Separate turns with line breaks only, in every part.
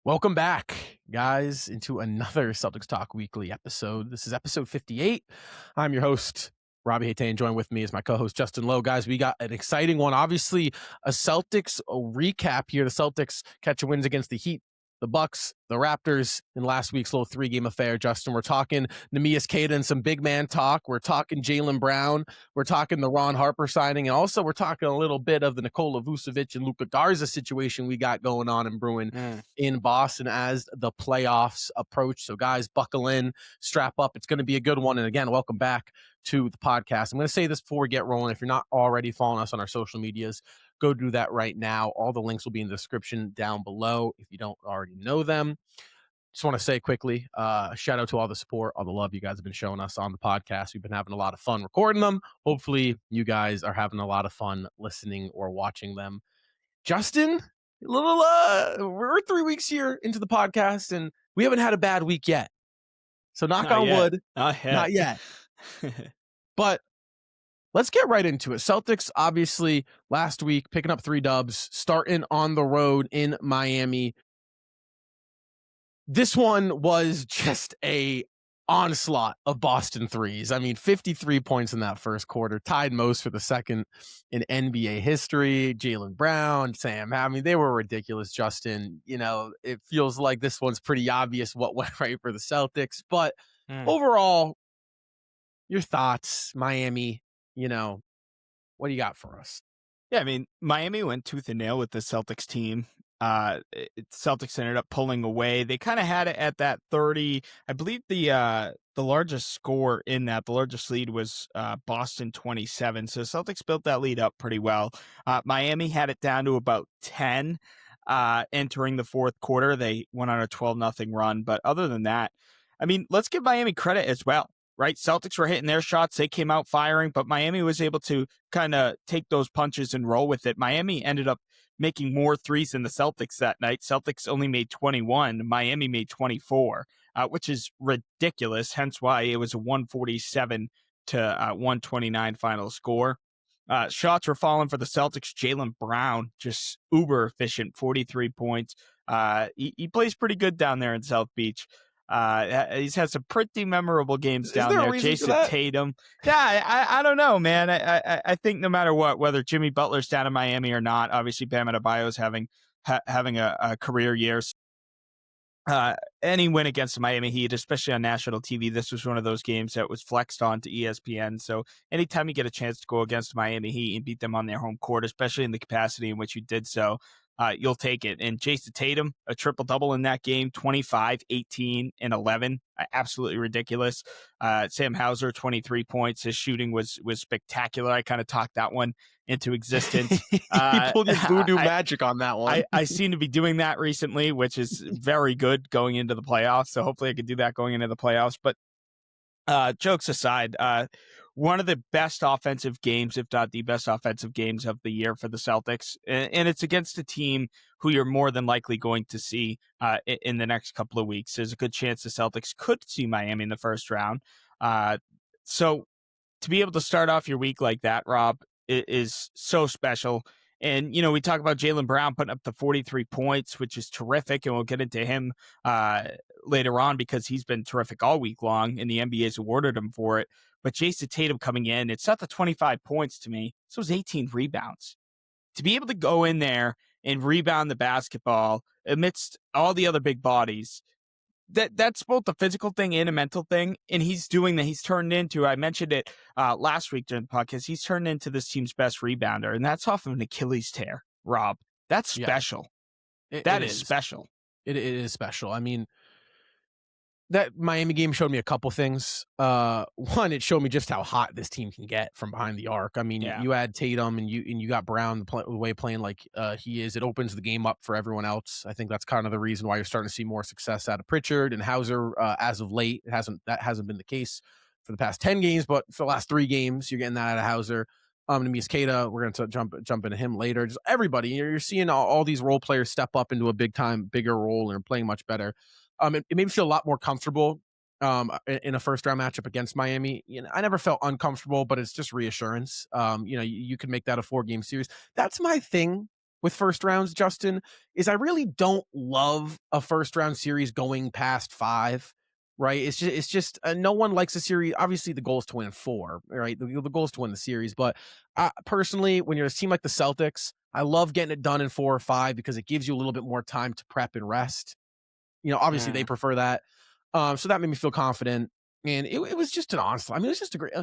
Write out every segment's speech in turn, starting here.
Welcome back, guys, into another Celtics Talk Weekly episode. This is episode 58. I'm your host, Robbie Hayte, and joined with me is my co-host, Justin Lowe. Guys, we got an exciting one. Obviously, a Celtics recap here. The Celtics catch wins against the Heat, the Bucks, the Raptors in last week's little three-game affair. Justin, we're talking Neemias Queta and some big man talk. We're talking Jaylen Brown. We're talking the Ron Harper signing. And also we're talking a little bit of the Nikola, Vucevic, and Luca Garza situation we got going on and brewing in Boston as the playoffs approach. So, guys, buckle in, strap up. It's going to be a good one. And, again, welcome back to the podcast. I'm going to say this before we get rolling. If you're not already following us on our social medias, go do that right now. All the links will be in the description down below if you don't already know them. Just want to say quickly, shout out to all the support, all the love you guys have been showing us on the podcast. We've been having a lot of fun recording them. Hopefully you guys are having a lot of fun listening or watching them. Justin, we're 3 weeks here into the podcast and we haven't had a bad week yet. So knock on wood. Not yet. But let's get right into it. Celtics, obviously, last week, picking up 3 dubs, starting on the road in Miami. This one was just a onslaught of Boston threes. I mean, 53 points in that first quarter, tied most for the second in NBA history. Jaylen Brown, Sam, I mean, they were ridiculous, Justin. You know, it feels like this one's pretty obvious what went right for the Celtics. But overall, your thoughts, Miami, you know, what do you got for us?
Yeah, I mean, Miami went tooth and nail with the Celtics team. Celtics ended up pulling away. They kind of had it at that 30. I believe the largest score in that, the largest lead was Boston 27. So Celtics built that lead up pretty well. Miami had it down to about 10 entering the fourth quarter. They went on a 12-0 run. But other than that, I mean, let's give Miami credit as well. Right, Celtics were hitting their shots. They came out firing, but Miami was able to kind of take those punches and roll with it. Miami ended up making more threes than the Celtics that night. Celtics only made 21. Miami made 24, which is ridiculous. Hence why it was a 147 to 129 final score. Shots were falling for the Celtics. Jaylen Brown, just uber efficient, 43 points. He plays pretty good down there in South Beach. He's had some pretty memorable games down there. Jason Tatum. Yeah, I don't know, man. I think no matter what, whether Jimmy Butler's down in Miami or not, obviously Bam Adebayo's having a career year. Any win against the Miami Heat, especially on national TV, this was one of those games that was flexed on to ESPN. So anytime you get a chance to go against Miami Heat and beat them on their home court, especially in the capacity in which you did so, you'll take it. And Jason Tatum, a triple-double in that game, 25, 18, and 11. Absolutely ridiculous. Sam Hauser, 23 points. His shooting was spectacular. I kind of talked that one into existence.
He pulled his voodoo magic on that one.
I seem to be doing that recently, which is very good going into the playoffs. So hopefully I could do that going into the playoffs. But jokes aside, one of the best offensive games, if not the best offensive games of the year for the Celtics. And it's against a team who you're more than likely going to see in the next couple of weeks. There's a good chance the Celtics could see Miami in the first round. So to be able to start off your week like that, Rob, is so special. And, you know, we talk about Jaylen Brown putting up the 43 points, which is terrific. And we'll get into him later on because he's been terrific all week long and the NBA's awarded him for it. But Jason Tatum coming in, it's not the 25 points to me. So it was 18 rebounds. To be able to go in there and rebound the basketball amidst all the other big bodies, that's both a physical thing and a mental thing. And he's doing that. He's turned into, I mentioned it last week during the podcast, he's turned into this team's best rebounder. And that's off of an Achilles tear, Rob. That's special.
Yeah.
That is special.
It is special. I mean, that Miami game showed me a couple things. One, it showed me just how hot this team can get from behind the arc. I mean, you add Tatum and you got Brown the way playing like he is. It opens the game up for everyone else. I think that's kind of the reason why you're starting to see more success out of Pritchard and Hauser as of late. That hasn't been the case for the past 10 games, but for the last 3 games, you're getting that out of Hauser. Neemias Queta, we're going to jump into him later. Just everybody, you're seeing all these role players step up into a bigger role and are playing much better. It made me feel a lot more comfortable in a first round matchup against Miami. I never felt uncomfortable, but it's just reassurance. You can make that a 4-game series. That's my thing with first rounds, Justin, is I really don't love a first round series going past 5. Right. It's just no one likes a series. Obviously, the goal is to win 4. Right. The goal is to win the series. But personally, when you're a team like the Celtics, I love getting it done in 4 or 5 because it gives you a little bit more time to prep and rest. Obviously they prefer that. So that made me feel confident. And it was just an honest, it was just a great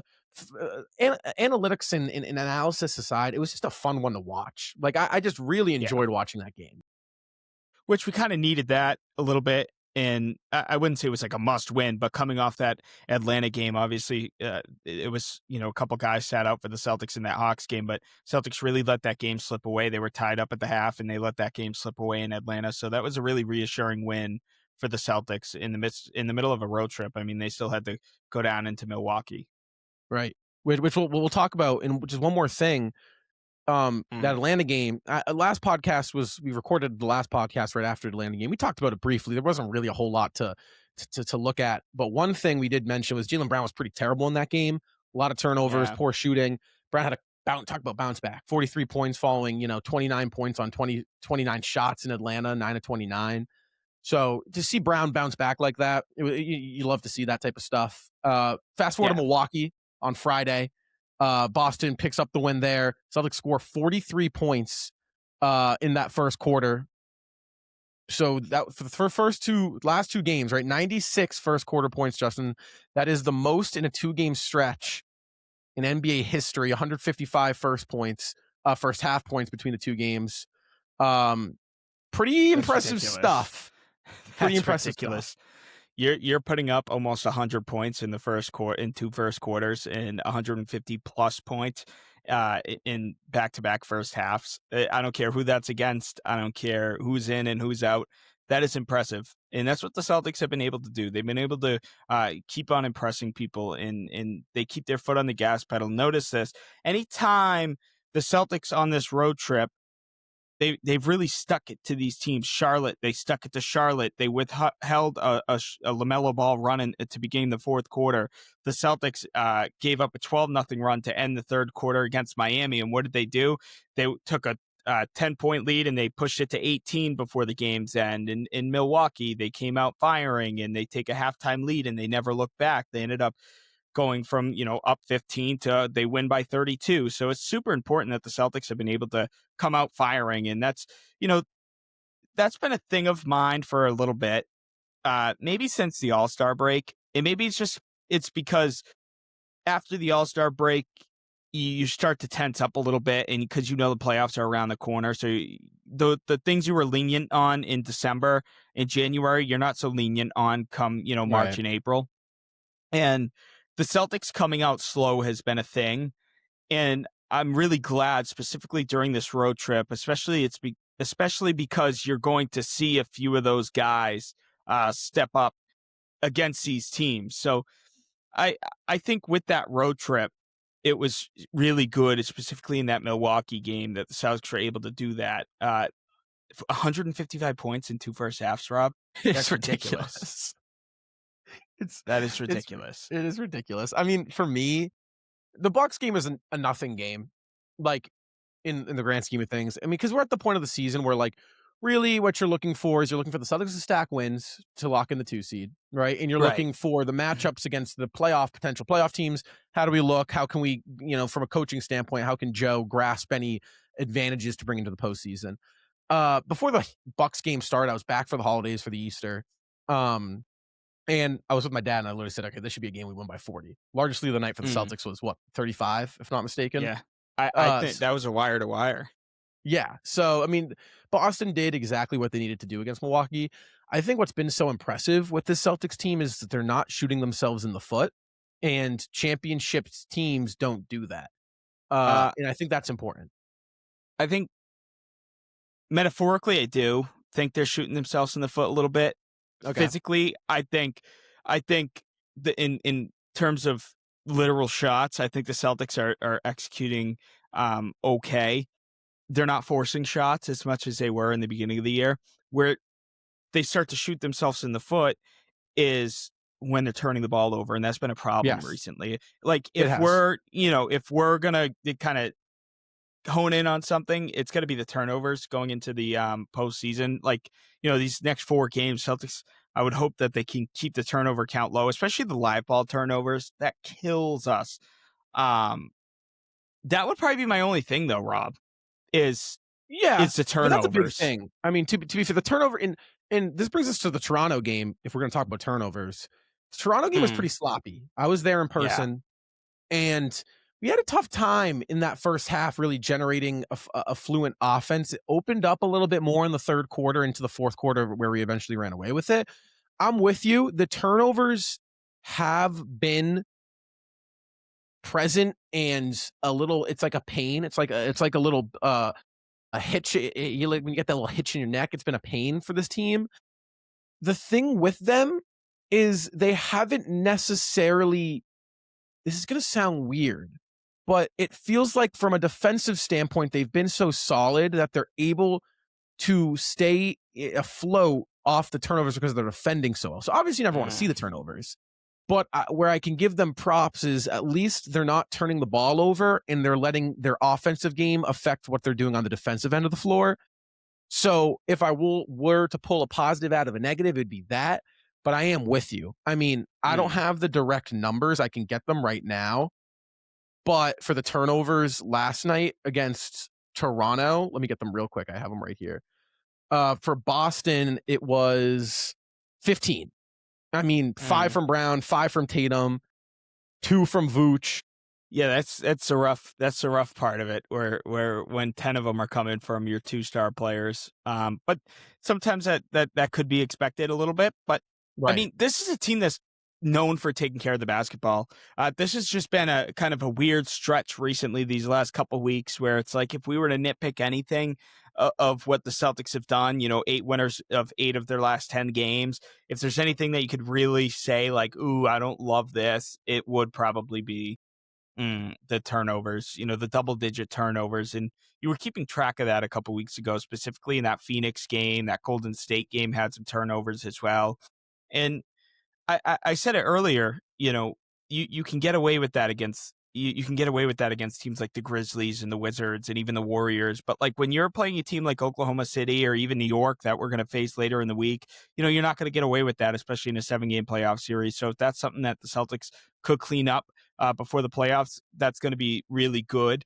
analytics and analysis aside, it was just a fun one to watch. Like I just really
Yeah.
enjoyed watching that game.
Which we kind of needed that a little bit. And I wouldn't say it was like a must win, but coming off that Atlanta game, obviously it was, a couple guys sat out for the Celtics in that Hawks game, but Celtics really let that game slip away. They were tied up at the half and they let that game slip away in Atlanta. So that was a really reassuring win for the Celtics in the middle of a road trip. I mean, they still had to go down into Milwaukee.
Right. Which we'll talk about. And just one more thing. That Atlanta game, last podcast we recorded the last podcast right after the Atlanta game. We talked about it briefly. There wasn't really a whole lot to look at, but one thing we did mention was Jaylen Brown was pretty terrible in that game. A lot of turnovers, poor shooting. Brown had talk about bounce back. 43 points following, 29 points on 29 shots in Atlanta, 9 of 29. So to see Brown bounce back like that, you love to see that type of stuff. Fast forward to Milwaukee on Friday. Boston picks up the win there. Celtics score 43 points in that first quarter. So that for last two games, right? 96 first quarter points, Justin. That is the most in a 2-game stretch in NBA history. 155 first half points between the 2 games. Pretty impressive stuff. Pretty impressive
ridiculous.
Stuff.
You're putting up almost 100 points in the in 2 first quarters and 150 plus points in back-to-back first halves. I don't care who that's against. I don't care who's in and who's out. That is impressive. And that's what the Celtics have been able to do. They've been able to keep on impressing people and they keep their foot on the gas pedal. Notice this. Anytime the Celtics on this road trip, they've really stuck it to these teams. Charlotte, they stuck it to Charlotte. They withheld a LaMelo Ball run to begin the fourth quarter. The Celtics gave up a 12-0 run to end the third quarter against Miami. And what did they do? They took a 10-point lead and they pushed it to 18 before the game's end. In Milwaukee, they came out firing and they take a halftime lead and they never looked back. They ended up going from, up 15 to they win by 32. So it's super important that the Celtics have been able to come out firing. And that's been a thing of mine for a little bit, maybe since the All-Star break. And maybe it's because after the All-Star break, you start to tense up a little bit and because the playoffs are around the corner. So the things you were lenient on in December and January, you're not so lenient on come, March and April. And the Celtics coming out slow has been a thing, and I'm really glad, specifically during this road trip, especially because you're going to see a few of those guys step up against these teams. So I think with that road trip, it was really good, specifically in that Milwaukee game, that the Celtics were able to do that. 155 points in 2 first halves, Rob.
That's ridiculous.
That is ridiculous.
It is ridiculous. I mean, for me, the Bucks game is a nothing game, like in the grand scheme of things. I mean, because we're at the point of the season where, like, really what you're looking for for the Celtics to stack wins to lock in the 2 seed, right? And you're looking for the matchups against the potential playoff teams. How do we look? How can we, from a coaching standpoint, how can Joe grasp any advantages to bring into the postseason? Before the Bucks game started, I was back for the holidays for the Easter. And I was with my dad, and I literally said, okay, this should be a game we win by 40. Largest lead of the night for the Celtics was, 35, if not mistaken?
Yeah. I think that was a wire to wire.
Yeah. So, I mean, Boston did exactly what they needed to do against Milwaukee. I think what's been so impressive with this Celtics team is that they're not shooting themselves in the foot, and championship teams don't do that. And I think that's important.
I think, metaphorically, I do think they're shooting themselves in the foot a little bit. Okay. Physically, I think in terms of literal shots. I think the Celtics are executing okay. They're not forcing shots as much as they were in the beginning of the year. Where they start to shoot themselves in the foot is when they're turning the ball over, and that's been a problem
Yes,
recently. Like
it
if
has.
we're gonna kind of hone in on something, it's gonna be the turnovers going into the postseason. Like, these next 4 games, Celtics, I would hope that they can keep the turnover count low, especially the live ball turnovers. That kills us. Um, that would probably be my only thing though, Rob, is
Yeah,
is the
but that's a big
turnovers.
thing. I mean, to be for the turnover and this brings us to the Toronto game, if we're gonna talk about turnovers. The Toronto game was
Mm,
pretty sloppy. I was there in
yeah.
person, and we had a tough time in that first half really generating a fluent offense. It opened up a little bit more in the third quarter into the fourth quarter where we eventually ran away with it. I'm with you. The turnovers have been present and a little it's like a pain. It's like a little a hitch. You like when you get that little hitch in your neck, it's been a pain for this team. The thing with them is they haven't necessarily, this is going to sound weird, but it feels like from a defensive standpoint, they've been so solid that they're able to stay afloat off the turnovers because they're defending so well. So obviously you never want to see
Mm,
the turnovers, but where I can give them props is at least they're not turning the ball over and they're letting their offensive game affect what they're doing on the defensive end of the floor. So if were to pull a positive out of a negative, it'd be that. But I am with you. I mean, I don't
mm,
have the direct numbers. I can get them right now. But for the turnovers last night against Toronto, let me get them real quick. I have them right here. For Boston, it was 15. I mean, 5
mm.
from Brown, 5 from Tatum, 2 from Vooch.
Yeah, that's the rough part of it, where when 10 of them are coming from your 2-star players. But sometimes that could be expected a little bit. But I
Right.
mean, this is a team that's known for taking care of the basketball. This has just been a kind of a weird stretch recently, these last couple weeks, where it's like if we were to nitpick anything of what the Celtics have done, 8 winners of 8 of their last 10 games. If there's anything that you could really say, like, "Ooh, I don't love this," it would probably be the turnovers, the double-digit turnovers, and you were keeping track of that a couple weeks ago, specifically in that Phoenix game. That Golden State game had some turnovers as well, and I said it earlier, you can get away with that against you can get away with that against teams like the Grizzlies and the Wizards and even the Warriors. But like when you're playing a team like Oklahoma City or even New York that we're going to face later in the week, you're not going to get away with that, especially in a 7-game playoff series. So if that's something that the Celtics could clean up before the playoffs, that's going to be really good.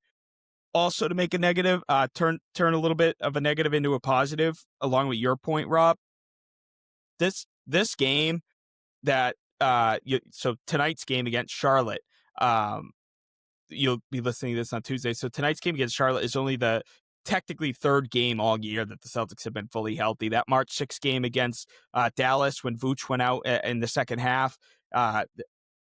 Also, to make a negative, turn a little bit of a negative into a positive, along with your point, Rob. This game that so tonight's game against Charlotte, um, you'll be listening to this on Tuesday. So tonight's game against Charlotte is only the technically third game all year that the Celtics have been fully healthy. That March 6th game against Dallas when Vooch went out in the second half.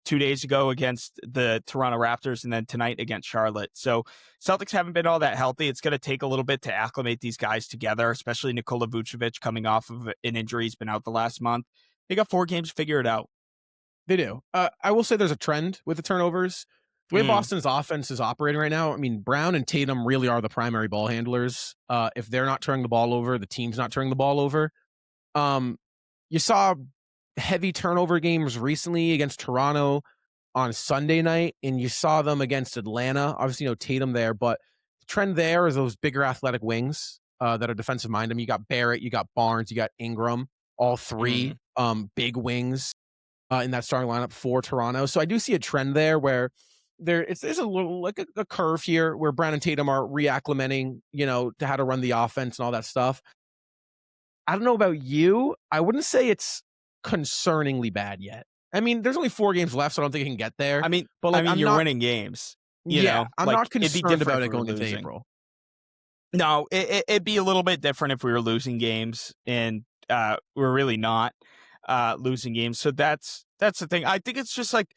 2 days ago against the Toronto Raptors, and then tonight against Charlotte. So Celtics haven't been all that healthy. It's going to take a little bit to acclimate these guys together, especially Nikola Vucevic coming off of an injury. He's been out the last month. They got 4 games to figure it out.
They do. I will say there's a trend with the turnovers. The way
Mm,
Boston's offense is operating right now, I mean, Brown and Tatum really are the primary ball handlers. If they're not turning the ball over, the team's not turning the ball over. Um, you saw heavy turnover games recently against Toronto on Sunday night, and you saw them against Atlanta. Obviously, Tatum there, but the trend there is those bigger athletic wings that are defensive minded. I mean, you got Barrett, you got Barnes, you got Ingram, all three
mm.
big wings in that starting lineup for Toronto. So I do see a trend there where there's a little like a curve here where Brown and Tatum are reacclimating, to how to run the offense and all that stuff. I don't know about you. I wouldn't say it's concerningly bad yet. I mean, there's only 4 games left, so I don't think it can get there.
I mean,
But
I
like,
mean, you're winning games.
yeah, I'm
Like
not
it'd be
concerned
different
about
if
it
we were
going into
losing.
April.
No, it'd be a little bit different if we were losing games, and we're really not losing games. So that's the thing. I think it's just like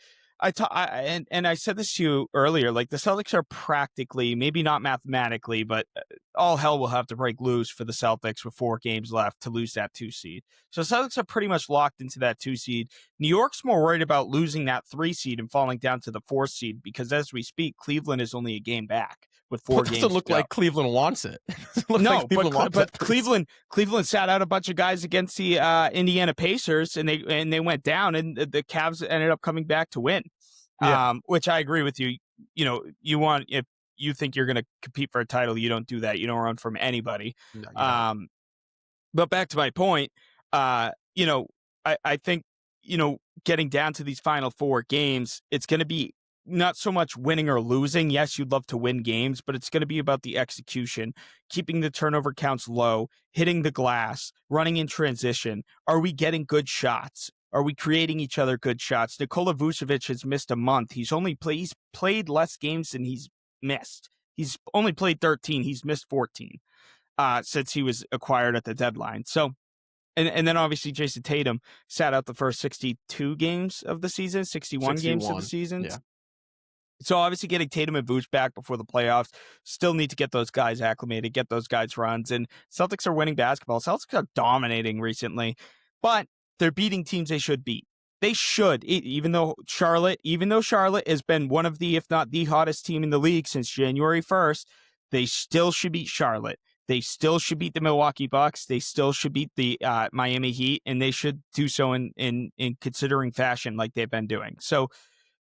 and I said this to you earlier. Like the Celtics are practically, maybe not mathematically, but all hell will have to break loose for the Celtics with 4 games left to lose that 2 seed. So Celtics are pretty much locked into that 2 seed. New York's more worried about losing that 3 seed and falling down to the 4 seed because as we speak, Cleveland is only a game back with
Well,
4
it doesn't
games to
look
go.
like Cleveland wants it. It doesn't look
No,
like Cleveland wants
but
that 3 seed.
Cleveland sat out a bunch of guys against the Indiana Pacers, and they went down, and the Cavs ended up coming back to win.
Yeah.
Which I agree with you. You know, if you think you're going to compete for a title, you don't do that. You don't run from anybody.
No, you don't.
But back to my point, you know, I think, you know, getting down to these final 4 games, it's going to be not so much winning or losing. Yes, you'd love to win games, but it's going to be about the execution, keeping the turnover counts low, hitting the glass, running in transition. Are we getting good shots? Are we creating each other good shots? Nikola Vucevic has missed a month. He's played less games than he's missed. He's only played 13. He's missed 14 since he was acquired at the deadline. So, and then obviously Jason Tatum sat out the first 62 games of the season, 61 games of the
61.
season.
Yeah.
So obviously getting Tatum and Vooch back before the playoffs, still need to get those guys acclimated, get those guys runs. And Celtics are winning basketball. Celtics are dominating recently, but they're beating teams they should beat. They should, even though Charlotte has been one of the, if not the hottest team in the league since January 1st, they still should beat Charlotte. They still should beat the Milwaukee Bucks. They still should beat the Miami Heat, and they should do so in considering fashion like they've been doing. So,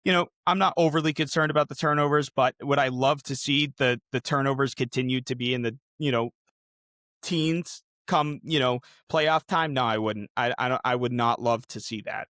you know, I'm not overly concerned about the turnovers, but would I love to see the turnovers continue to be in the, you know, teens come, you know, playoff time? No, I wouldn't. I would not love to see that.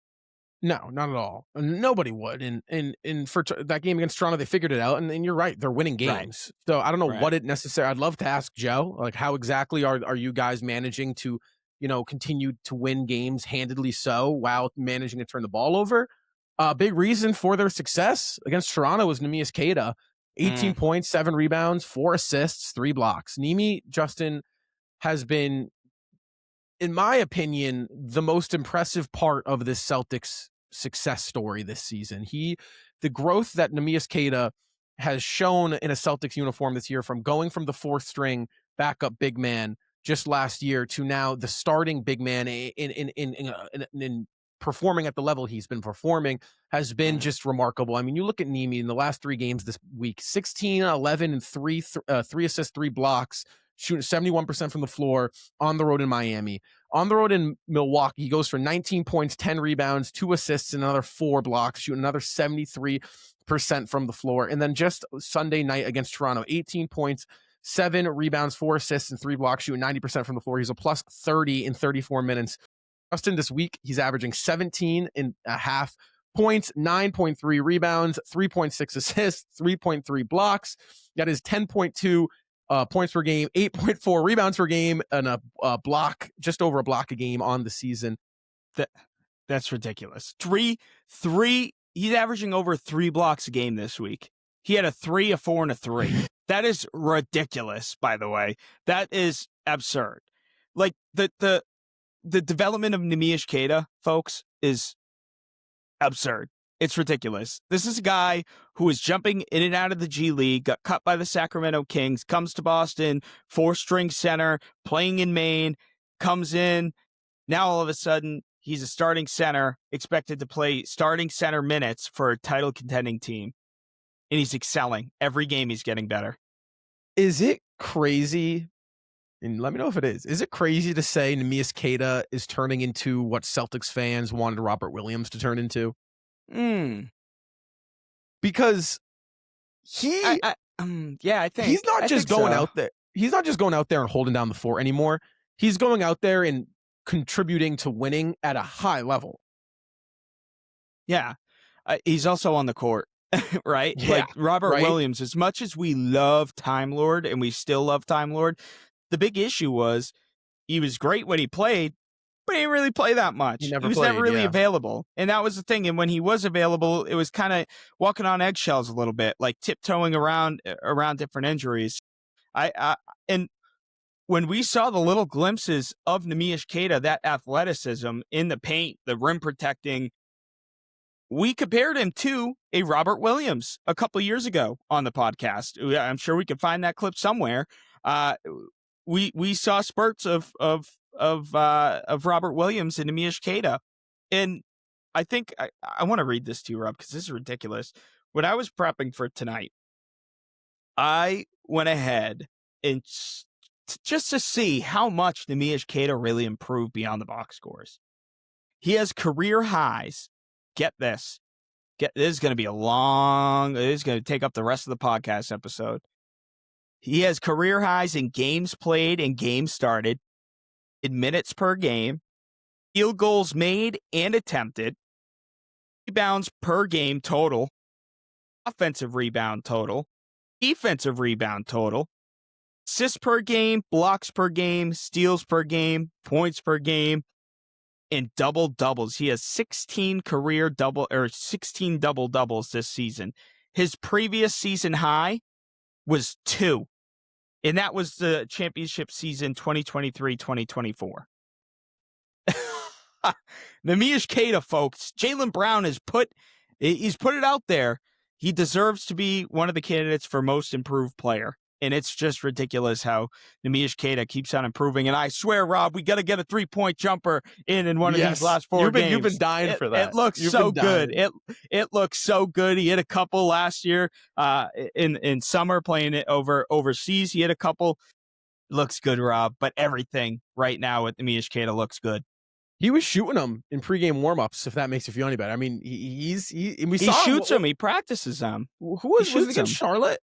No, not at all. Nobody would. And for that game against Toronto, they figured it out. And you're right, they're winning
Right.
games. So I don't know
Right.
what it necessarily. I'd love to ask Joe, like, how exactly are you guys managing to, you know, continue to win games handedly so while managing to turn the ball over? A big reason for their success against Toronto was Neemias Queta, 18 points, 7 rebounds, 4 assists, 3 blocks. Nimi, Justin, has been, in my opinion, the most impressive part of this Celtics success story this season. The growth that Neemias Queta has shown in a Celtics uniform this year, from going from the 4th string backup big man just last year to now the starting big man in performing at the level he's been performing, has been just remarkable. I mean, you look at Nimi in the last 3 games this week, 16, 11, and 3 assists, 3 blocks, shooting 71% from the floor on the road in Miami. On the road in Milwaukee, he goes for 19 points, 10 rebounds, 2 assists, and another 4 blocks, shooting another 73% from the floor. And then just Sunday night against Toronto, 18 points, 7 rebounds, 4 assists, and 3 blocks, shooting 90% from the floor. He's a plus 30 in 34 minutes. Justin, this week, he's averaging 17.5 points, 9.3 rebounds, 3.6 assists, 3.3 blocks. That is 10.2 points per game, 8.4 rebounds per game, and a block, just over a block a game on the season.
That's ridiculous. He's averaging over 3 blocks a game this week. He had a 3, a 4, and a 3. That is ridiculous, by the way. That is absurd. Like the development of Neemias Queta, folks, is absurd. It's ridiculous. This is a guy who is jumping in and out of the G League, got cut by the Sacramento Kings, comes to Boston, 4-string center, playing in Maine, comes in. Now all of a sudden, he's a starting center, expected to play starting center minutes for a title contending team. And he's excelling. Every game he's getting better.
Is it crazy? And let me know if it is. Is it crazy to say Neemias Queta is turning into what Celtics fans wanted Robert Williams to turn into? Because
I think
he's not just going out there. He's not just going out there and holding down the fort anymore. He's going out there and contributing to winning at a high level.
Yeah. He's also on the court, right?
Yeah,
like Robert
right?
Williams, as much as we love Time Lord and we still love Time Lord, the big issue was he was great when he played, but he didn't really play that much. He was never really available. And that was the thing. And when he was available, it was kind of walking on eggshells a little bit, like tiptoeing around different injuries. And when we saw the little glimpses of Neemias Queta, that athleticism in the paint, the rim protecting, we compared him to a Robert Williams a couple years ago on the podcast. I'm sure we could find that clip somewhere. We saw spurts of Robert Williams and Neemias Queta, and I think I want to read this to you, Rob, because this is ridiculous. When I was prepping for tonight, I went ahead and just to see how much Neemias Queta really improved beyond the box scores. He has career highs. Get this. This is going to be this is going to take up the rest of the podcast episode. He has career highs in games played and games started, in minutes per game, field goals made and attempted, rebounds per game total, offensive rebound total, defensive rebound total, assists per game, blocks per game, steals per game, points per game, and double doubles. He has 16 double doubles this season. His previous season high was 2, and that was the championship season 2023-2024. Neemias Queta, folks. Jaylen Brown he's put it out there. He deserves to be one of the candidates for most improved player. And it's just ridiculous how Neemias Queta keeps on improving. And I swear, Rob, we got to get a 3-point jumper in one of these last 4 games.
You've been dying for that.
It looks so good. It looks so good. He hit a couple last year in summer playing it overseas. He hit a couple. Looks good, Rob. But everything right now with Neemias Queta looks good.
He was shooting them in pregame warmups, if that makes you feel any better. I mean, he
shoots them. He practices them.
Was it against Charlotte?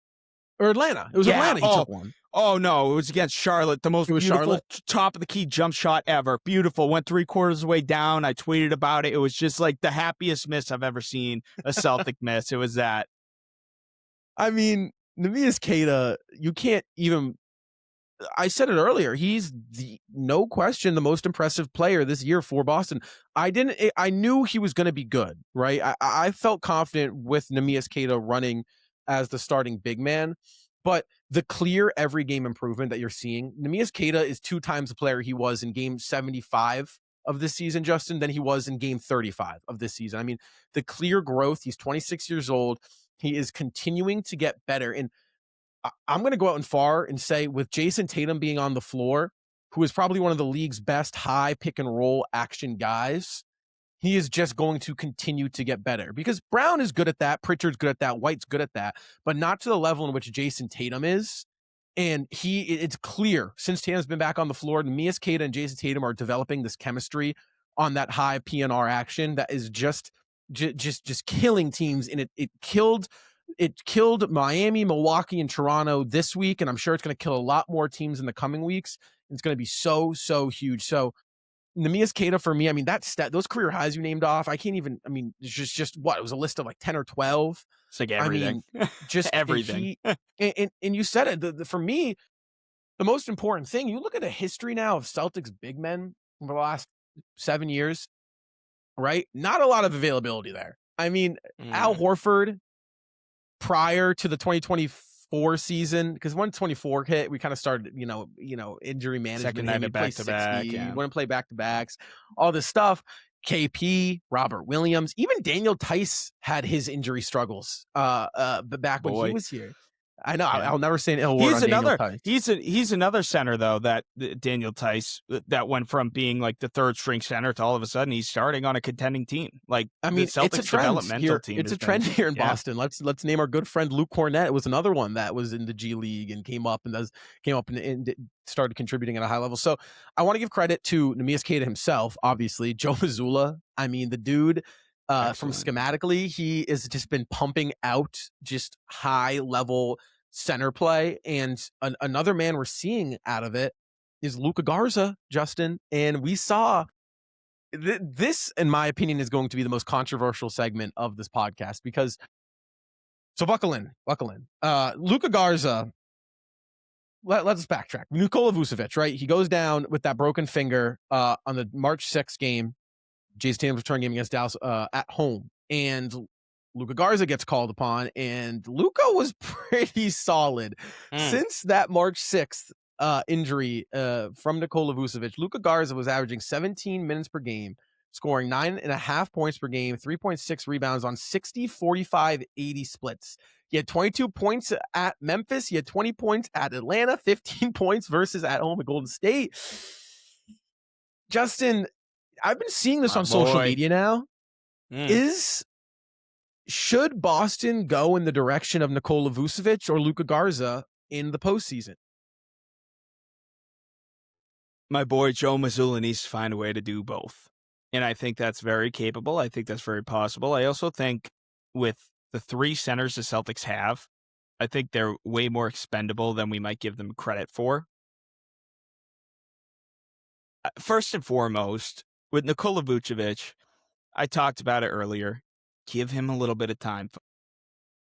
Or Atlanta. It was Atlanta he took one.
Oh, no. It was against Charlotte. The most beautiful top of the key jump shot ever. Beautiful. Went 3/4 of the way down. I tweeted about it. It was just like the happiest miss I've ever seen a Celtic miss. It was that.
I mean, Neemias Queta, you can't even... I said it earlier. He's no question the most impressive player this year for Boston. I knew he was going to be good, right? I felt confident with Neemias Queta running as the starting big man, but the clear every game improvement that you're seeing, Neemias Queta is 2 times the player he was in game 75 of this season, Justin, than he was in game 35 of this season. I mean, the clear growth. He's 26 years old. He is continuing to get better. And I'm going to go out and far and say with Jason Tatum being on the floor, who is probably one of the league's best high pick and roll action guys, he is just going to continue to get better because Brown is good at that. Pritchard's good at that. White's good at that, but not to the level in which Jason Tatum is. And it's clear since Tatum's been back on the floor, Neemias Queta and Jason Tatum are developing this chemistry on that high PNR action that is just killing teams. And it killed Miami, Milwaukee, and Toronto this week. And I'm sure it's going to kill a lot more teams in the coming weeks. It's going to be so huge. So Neemias Queta for me, I mean, those career highs you named off, I can't even, I mean, it's just what? It was a list of like 10 or 12.
It's like everything.
I mean, just
everything.
And you said it, for me, the most important thing, you look at a history now of Celtics big men over the last 7 years, right? Not a lot of availability there. I mean, Al Horford prior to the 2024 season, because when 24 hit, we kind of started, injury management.
Second night of back-to-back.
You want to play back-to-backs, all this stuff. KP, Robert Williams, even Daniel Tice had his injury struggles back when he was here. I know. Yeah. I'll never say an ill word on Daniel Tice.
He's another center, though, that Daniel Tice, that went from being like the third string center to all of a sudden he's starting on a contending team. Like,
I mean,
the Celtics
it's a trend
developmental team.
It's a trend here in Boston. Let's name our good friend Luke Cornett. It was another one that was in the G League and came up and started contributing at a high level. So I want to give credit to Neemias Queta himself, obviously. Joe Mazzulla. I mean, the dude. From schematically, he has just been pumping out just high level center play, and another man we're seeing out of it is Luca Garza, Justin. And we saw this, in my opinion, is going to be the most controversial segment of this podcast because. So buckle in. Luca Garza. Let's backtrack. Nikola Vucevic, right? He goes down with that broken finger on the March 6th game. Jason Tatum's return game against Dallas at home, and Luca Garza gets called upon, and Luca was pretty solid since that March 6th injury from Nikola Vucevic. Luca Garza was averaging 17 minutes per game, scoring 9.5 points per game, 3.6 rebounds on 60, 45, 80 splits. He had 22 points at Memphis. He had 20 points at Atlanta, 15 points versus at home at Golden State. Justin, I've been seeing this on social media now. Should Boston go in the direction of Nikola Vucevic or Luca Garza in the postseason?
My boy Joe Mazzulla needs to find a way to do both. And I think that's very capable. I think that's very possible. I also think with the three centers the Celtics have, I think they're way more expendable than we might give them credit for. First and foremost, with Nikola Vucevic, I talked about it earlier. Give him a little bit of time.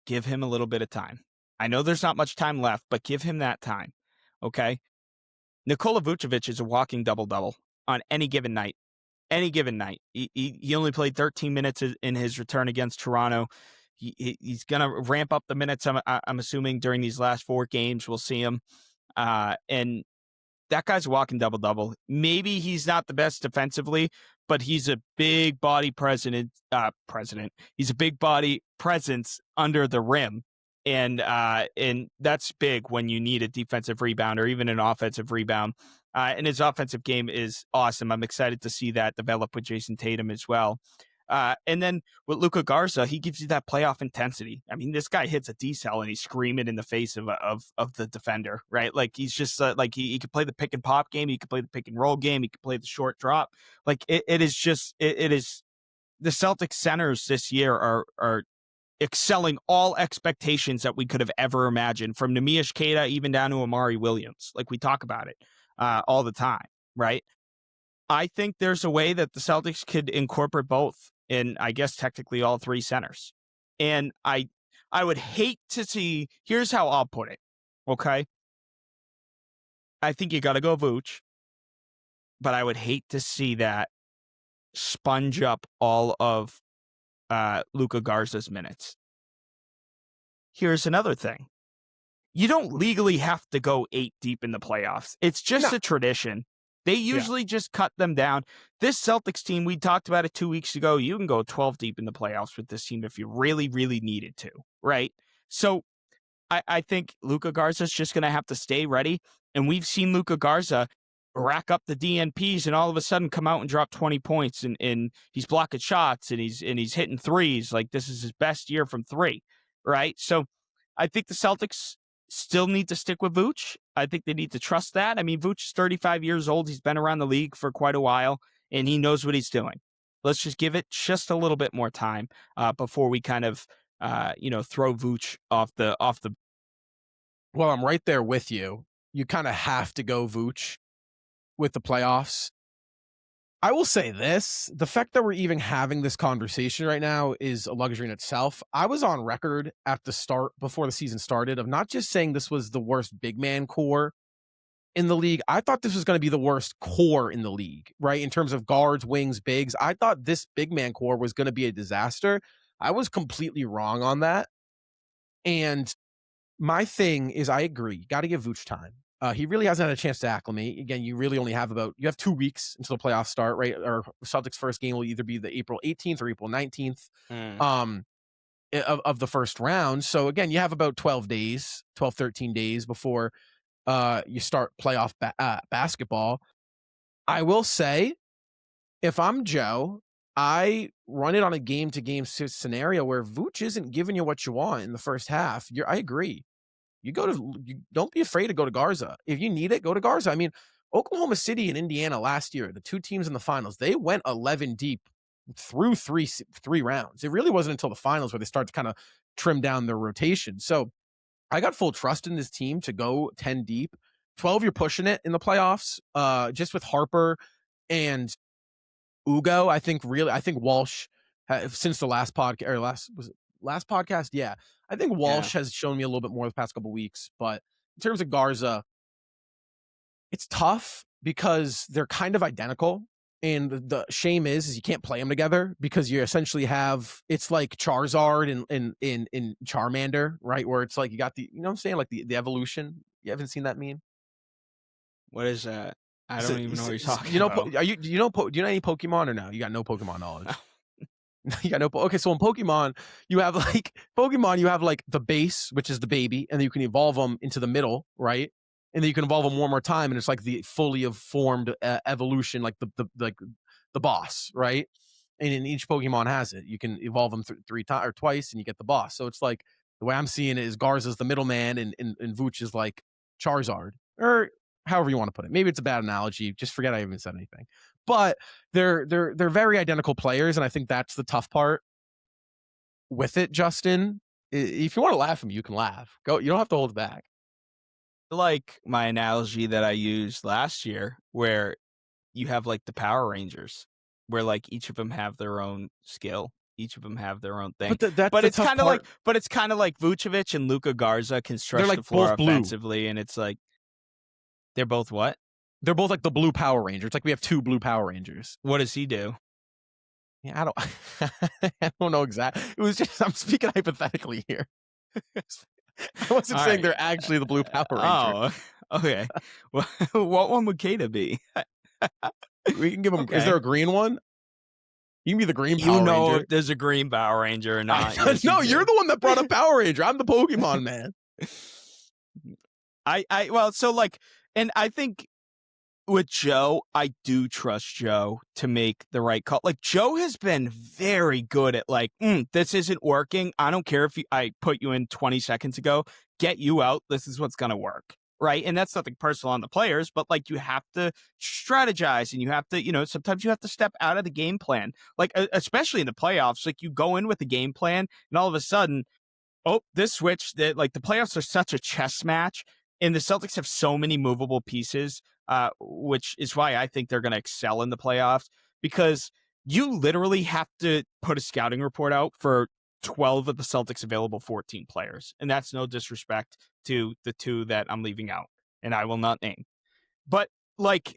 Give him a little bit of time. I know there's not much time left, but give him that time. Okay? Nikola Vucevic is a walking double-double on any given night. Any given night. He only played 13 minutes in his return against Toronto. He's going to ramp up the minutes, I'm assuming, during these last 4 games. We'll see him. And that guy's a walking double-double. Maybe he's not the best defensively, but he's a big body president. He's a big body presence under the rim. And that's big when you need a defensive rebound or even an offensive rebound. And his offensive game is awesome. I'm excited to see that develop with Jason Tatum as well. And then with Luca Garza, he gives you that playoff intensity. I mean, this guy hits a decel and he's screaming in the face of the defender, right? Like he's just like he could play the pick and pop game, he could play the pick and roll game, he could play the short drop. Like it is the Celtics centers this year are excelling all expectations that we could have ever imagined, from Neemias Queta even down to Amari Williams. Like we talk about it all the time, right? I think there's a way that the Celtics could incorporate both in, I guess, technically all 3 centers. And I would hate to see, here's how I'll put it, okay? I think you got to go Vooch, but I would hate to see that sponge up all of Luca Garza's minutes. Here's another thing. You don't legally have to go 8 deep in the playoffs. It's just a tradition. They usually just cut them down. This Celtics team, we talked about it 2 weeks ago. You can go 12 deep in the playoffs with this team if you really, really needed to, right? So I think Luca Garza's just going to have to stay ready. And we've seen Luca Garza rack up the DNPs and all of a sudden come out and drop 20 points and he's blocking shots and he's hitting threes. Like this is his best year from 3, right? So I think the Celtics still need to stick with Vooch. I think they need to trust that. I mean, Vooch is 35 years old. He's been around the league for quite a while, and he knows what he's doing. Let's just give it just a little bit more time before we kind of, throw Vooch off the.
Well, I'm right there with you. You kind of have to go Vooch with the playoffs. I will say this, the fact that we're even having this conversation right now is a luxury in itself. I was on record at the start, before the season started, of not just saying this was the worst big man core in the league. I thought this was going to be the worst core in the league, right? In terms of guards, wings, bigs. I thought this big man core was going to be a disaster. I was completely wrong on that. And my thing is, I agree. Got to give Vooch time. He really hasn't had a chance to acclimate. Again, you really only have you have 2 weeks until the playoffs start, right? Or Celtics' first game will either be the April 18th or April 19th of the first round. So again, you have about 12, 13 days before you start playoff basketball. I will say, if I'm Joe, I run it on a game-to-game scenario where Vooch isn't giving you what you want in the first half. I agree. You don't be afraid to go to Garza. If you need it, go to Garza. I mean, Oklahoma City and Indiana last year, the 2 teams in the finals, they went 11 deep through three rounds. It really wasn't until the finals where they started to kind of trim down their rotation. So I got full trust in this team to go 10 deep. 12, you're pushing it in the playoffs. Just with Harper and Ugo, I think Walsh, since the last podcast, last podcast? Yeah. I think Walsh has shown me a little bit more the past couple weeks, but in terms of Garza, it's tough because they're kind of identical. And the shame is you can't play them together because you essentially have, it's like Charizard in Charmander, right? Where it's like you got the, you know what I'm saying? Like the evolution. You haven't seen that meme?
What is that? I
So,
don't even know what you're talking
you know,
about.
are you do you know do you know any Pokemon or no? You got no Pokemon knowledge. You got no. Okay, so in Pokemon, you have like the base, which is the baby, and then you can evolve them into the middle, right? And then you can evolve them one more time, and it's like the fully formed evolution, like the boss, right? And in each Pokemon has it. You can evolve them three times or twice, and you get the boss. So it's like the way I'm seeing it is Garza's the middleman, and Vooch is like Charizard, or however you want to put it. Maybe it's a bad analogy. Just forget I even said anything. But they're very identical players, and I think that's the tough part with it, Justin. If you want to laugh at me, you can laugh. Go. You don't have to hold it back.
Like my analogy that I used last year, where you have like the Power Rangers, where like each of them have their own skill, each of them have their own thing.
That's
But
the
it's
tough
kind of
part.
like Vucevic and Luca Garza can
They're
stretch
like
the floor
both blue.
offensively, and it's like they're both what?
They're both like the blue Power Ranger. It's like we have two blue Power Rangers.
What does he do?
Yeah, I don't. I don't know exactly. It was just I'm speaking hypothetically here. I wasn't
All
saying
right.
they're actually the blue Power Ranger.
Oh, okay. Well, what one would Queta be?
We can give them.
Okay.
Is there a green one? You can be the green Power
You know
Ranger.
if there's a green Power Ranger or not.
Yes, no, you're the one that brought up Power Ranger. I'm the Pokemon man.
Well, so like, and I think with Joe, I do trust Joe to make the right call. Like Joe has been very good at like, this isn't working. I don't care if I put you in 20 seconds ago, get you out. This is what's going to work. Right. And that's nothing personal on the players, but like you have to strategize and you have to, sometimes you have to step out of the game plan, like especially in the playoffs. Like you go in with the game plan and all of a sudden, this switch that like the playoffs are such a chess match and the Celtics have so many movable pieces, which is why I think they're going to excel in the playoffs because you literally have to put a scouting report out for 12 of the Celtics available 14 players. And that's no disrespect to the two that I'm leaving out and I will not name. But like,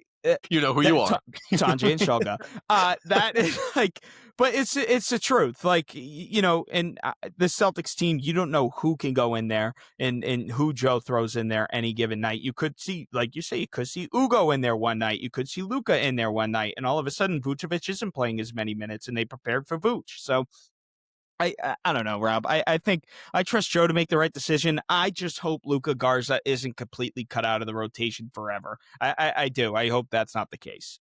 you know who you are.
Sanjay and Shoga. That is like, but it's the truth. Like, and the Celtics team, you don't know who can go in there and who Joe throws in there any given night. You could see, like you say, you could see Ugo in there one night. You could see Luca in there one night. And all of a sudden, Vucevic isn't playing as many minutes and they prepared for Vuce. So I don't know, Rob. I think I trust Joe to make the right decision. I just hope Luca Garza isn't completely cut out of the rotation forever. I do. I hope that's not the case.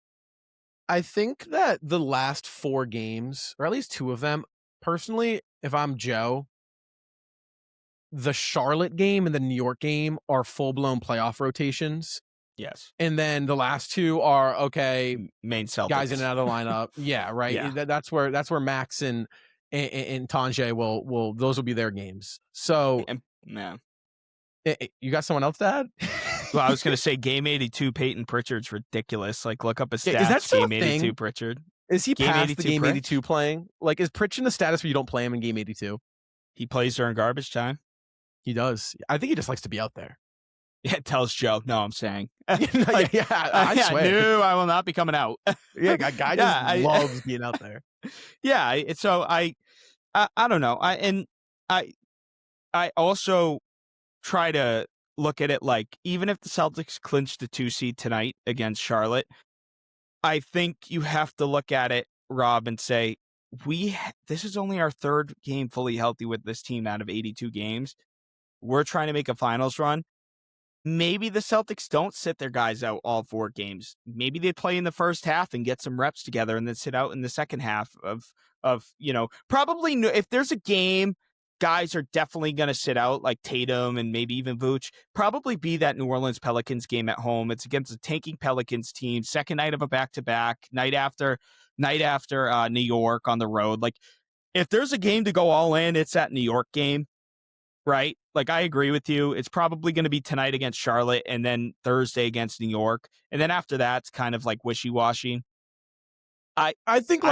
I think that the last 4 games, or at least 2 of them, personally, if I'm Joe, the Charlotte game and the New York game are full-blown playoff rotations.
Yes.
And then the last 2 are, okay,
main Celtics.
Guys in and out of the lineup. Yeah, right. Yeah. That's where Max and Tanjay will those will be their games. So
yeah.
You got someone else to add?
Well, I was going to say game 82 Peyton Pritchard's ridiculous. Like look up his stats.
Is that still
game 82 Pritchard?
Is he
game
past the game 82 playing? Like is Pritchard in the status where you don't play him in game 82?
He plays during garbage time.
He does. I think he just likes to be out there.
Yeah, it tells Joe. No, I'm saying.
I swear.
No, I will not be coming out.
Yeah, guy just loves being out there.
Yeah, so I don't know. I also try to look at it like even if the Celtics clinch the 2 seed tonight against Charlotte, I think you have to look at it, Rob, and say this is only our 3rd game fully healthy with this team out of 82 games. We're trying to make a finals run. Maybe the Celtics don't sit their guys out all 4 games. Maybe they play in the first half and get some reps together and then sit out in the second half of probably if there's a game guys are definitely going to sit out like Tatum and maybe even Vooch, probably be that New Orleans Pelicans game at home. It's against a tanking Pelicans team, second night of a back-to-back, night after New York on the road. Like if there's a game to go all in, it's that New York game. Right? Like, I agree with you. It's probably going to be tonight against Charlotte and then Thursday against New York. And then after that, it's kind of like wishy-washy.
I think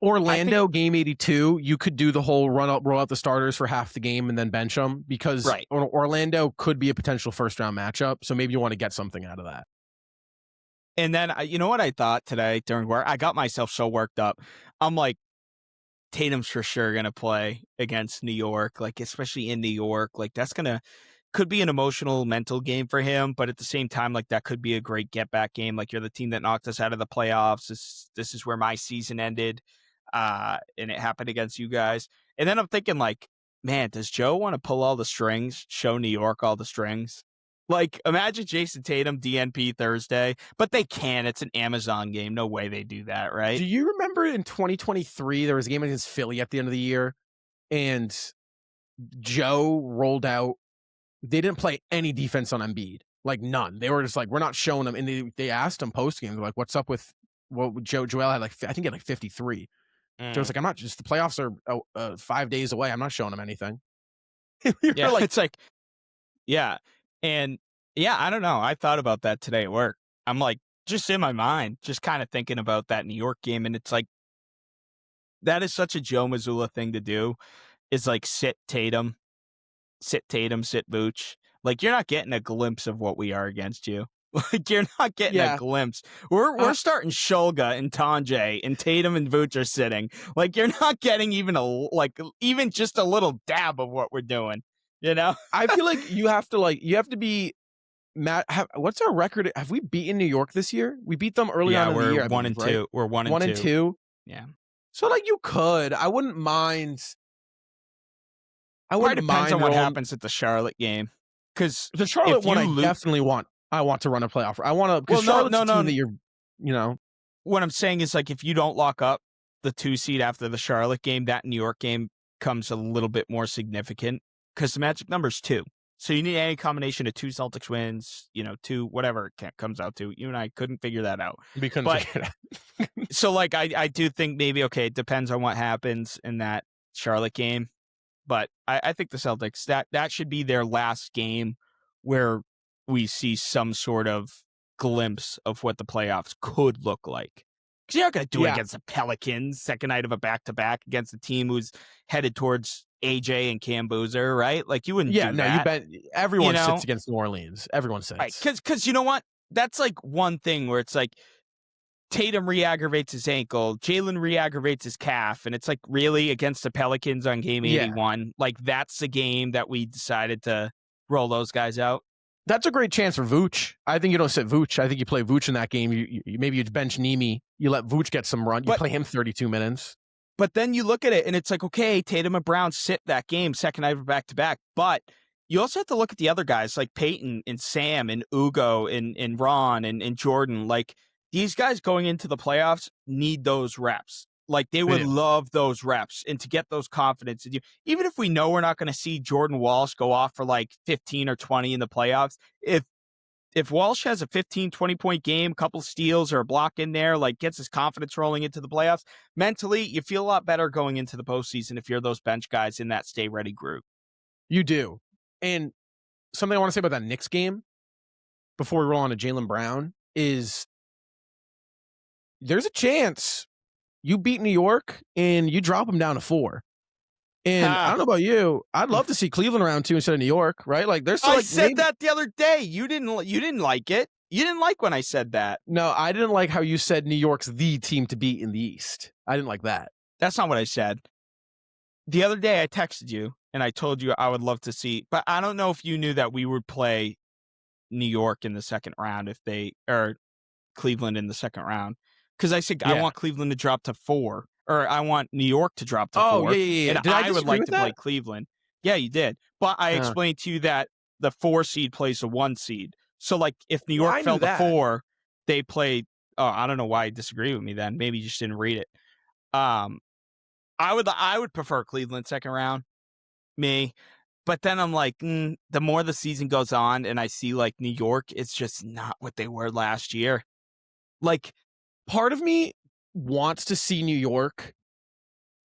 Orlando game 82, you could do the whole roll out the starters for half the game and then bench them because Orlando could be a potential first-round matchup. So maybe you want to get something out of that.
And then, you know what I thought today during work? I got myself so worked up. I'm like, Tatum's for sure going to play against New York, like especially in New York. Like that's going to could be an emotional, mental game for him, but at the same time, like that could be a great get back game. Like you're the team that knocked us out of the playoffs. This is where my season ended, and it happened against you guys. And then I'm thinking, like, man, does Joe want to pull all the strings, show New York all the strings? Like, imagine Jason Tatum DNP Thursday, but they can. It's an Amazon game. No way they do that, right?
Do you remember in 2023 there was a game against Philly at the end of the year, and Joe rolled out? They didn't play any defense on Embiid, like none. They were just like, we're not showing them. And they asked him post game, like, what's up with what Joel had? Like, I think he had like 53. Joe's like, I'm not just the playoffs are 5 days away. I'm not showing them anything.
Yeah,
like,
it's like, yeah. And yeah, I don't know. I thought about that today at work. I'm like, just in my mind, just kind of thinking about that New York game. And it's like, that is such a Joe Mazzulla thing to do, is like sit Tatum, sit Vooch. Like, you're not getting a glimpse of what we are against you. Like, you're not getting a glimpse. We're starting Shulga and Tanjay, and Tatum and Vooch are sitting. Like, you're not getting even just a little dab of what we're doing. You know?
I feel like you have to be Matt. What's our record? Have we beaten New York this year? We beat them early on in the year.
We're 1-2. Right? We're
1-2.
Yeah.
So like you could. I wouldn't mind.
It depends on what happens at the Charlotte game. Because
the Charlotte one, I definitely want. I want to run a playoff. I want to. Because Charlotte's a team that you're. You know.
What I'm saying is, like, if you don't lock up the 2 seed after the Charlotte game, that New York game comes a little bit more significant, because the magic number is 2. So you need any combination of 2 Celtics wins, 2, whatever it comes out to. You and I couldn't figure that out.
We couldn't figure it out.
So, like, I do think maybe, okay, it depends on what happens in that Charlotte game. But I think the Celtics, that should be their last game where we see some sort of glimpse of what the playoffs could look like. Because you're not going to do it against the Pelicans, second night of a back-to-back, against a team who's headed towards AJ and Cam Boozer, right? Like, you wouldn't do that.
You bet. Everyone sits against New Orleans. Everyone sits.
Right, because you know what? That's like one thing where it's like, Tatum re-aggravates his ankle, Jaylen re-aggravates his calf, and it's like, really, against the Pelicans on game 81? Like, that's the game that we decided to roll those guys out?
That's a great chance for Vooch. I think you don't sit Vooch. I think you play Vooch in that game. You maybe you bench Nemi. You let Vooch get some run. You play him 32 minutes.
But then you look at it, and it's like, okay, Tatum and Brown sit that game, second night of back-to-back, but you also have to look at the other guys, like Peyton and Sam and Ugo and Ron and Jordan. Like, these guys going into the playoffs need those reps. Like, they would love those reps, and to get those confidence. Even if we know we're not going to see Jordan Walsh go off for like 15 or 20 in the playoffs, if Walsh has a 15, 20-point game, a couple steals or a block in there, like gets his confidence rolling into the playoffs, mentally, you feel a lot better going into the postseason if you're those bench guys in that stay-ready group.
You do. And something I want to say about that Knicks game before we roll on to Jaylen Brown is there's a chance you beat New York and you drop them down to 4. And I don't know about you, I'd love to see Cleveland round 2 instead of New York, right? Like, there's
I said that the other day. You didn't like it. You didn't like when I said that.
No, I didn't like how you said New York's the team to beat in the East. I didn't like that.
That's not what I said. The other day I texted you and I told you I would love to see, but I don't know if you knew that we would play New York in the second round or Cleveland in the second round. Because I said, I want Cleveland to drop to 4, or I want New York to drop to 4.
Oh, yeah.
And I would like to play Cleveland. Yeah, you did. But I explained to you that the 4 seed plays a 1 sead. So, like, if New York fell to 4, they played. Oh, I don't know why you disagree with me then. Maybe you just didn't read it. I would prefer Cleveland second round, me. But then I'm like, the more the season goes on and I see, like, New York, it's just not what they were last year. Like,
part of me wants to see New York